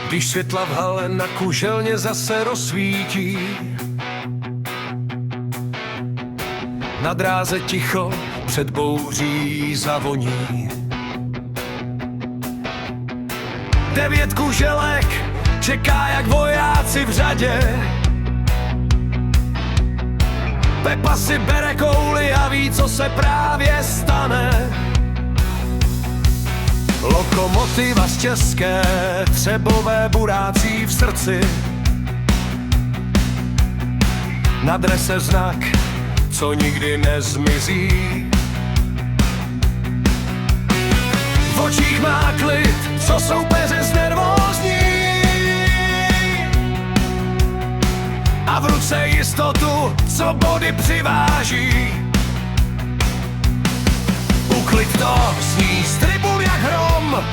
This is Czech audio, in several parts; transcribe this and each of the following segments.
Když světla v hale na kuželně zase rozsvítí, na dráze ticho před bouří zavoní. 9 kuželek čeká jak vojáci v řadě. Pepa si bere kouli a ví, co se právě stane. Lokomotiva z České Třebové burácí v srdci. Na drese znak, co nikdy nezmizí. V očích má klid, co soupeře znervózní. A v ruce jistotu, co body přiváží. Uklid to zní z tribun jak hrom.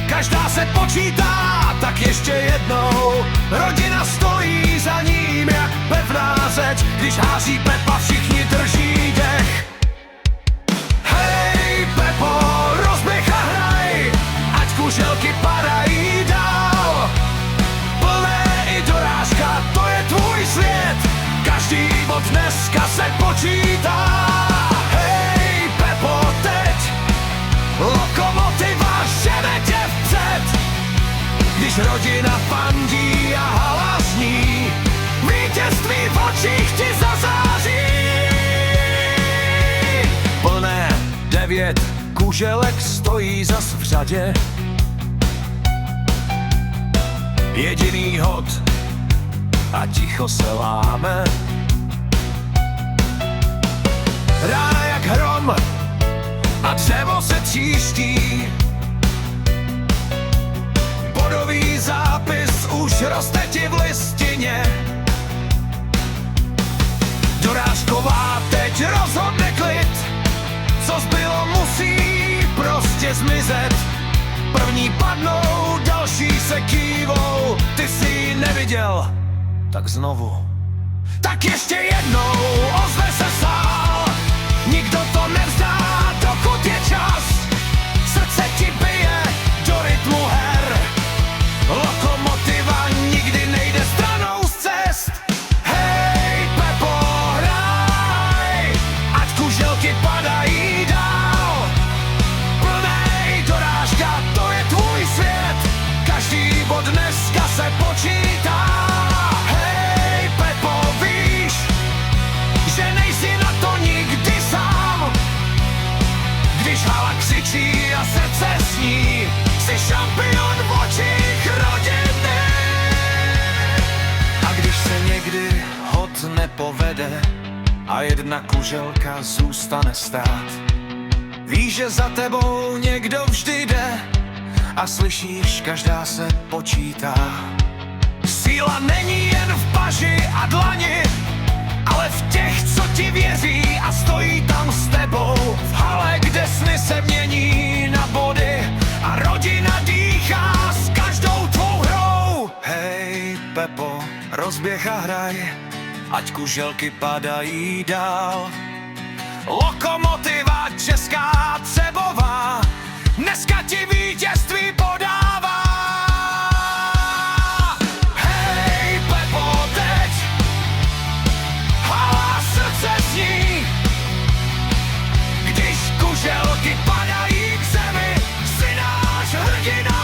Každá se počítá, tak ještě jednou. Rodina stojí za ním jak pevná zeď. Když hází Pepa, všichni drží dech. Hej Pepo, rozběh a hraj, ať kuželky padají dál. Plné i dorážka, to je tvůj svět. Každý bod dneska se počítá. Hej Pepo, teď lokomotiva žene tě vpřed. Když rodina fandí a hala zní, vítězství v očích ti zazáří. Plné 9 kuželek stojí zas v řadě. Jediný hod a ticho se láme. Rána jak hrom a dřevo se tříští. Bodový zápis už roste ti v listině. Dorážková teď rozhodne klid. Co zbylo musí prostě zmizet. První padnou, další se kývou. Ty jsi ji neviděl, tak znovu. Tak ještě jednou ozve se sál. Nikdo to nevzdá, dokud je čas. Srdce ti bije do rytmu her. Lokomotiva nikdy nejde stranou z cest. Hej Pepo, hraj, ať kuželky padají dál. Plnej dorážka, to je tvůj svět. Každý bod dneska se počítá. Hej Pepo, víš, že nejsi na to nikdy sám. Když hala křičí a srdce sní, jsi šampion v očích rodiny. A když se někdy hod nepovede a jedna kuželka zůstane stát, víš, že za tebou někdo vždy jde a slyšíš, každá se počítá. Síla není jen v paži a dlani, ale v těch, co ti věří a stojí tam s tebou. V hale, kde sny se mění na body a rodina dýchá s každou tvou hrou. Hej Pepo, rozběh a hraj, ať kuželky padají dál. Lokomotiva Česká Třebová dneska ti vítězství podává. Hej Pepo, teď hala srdce zní. Když kuželky padají k zemi, jsi náš hrdina.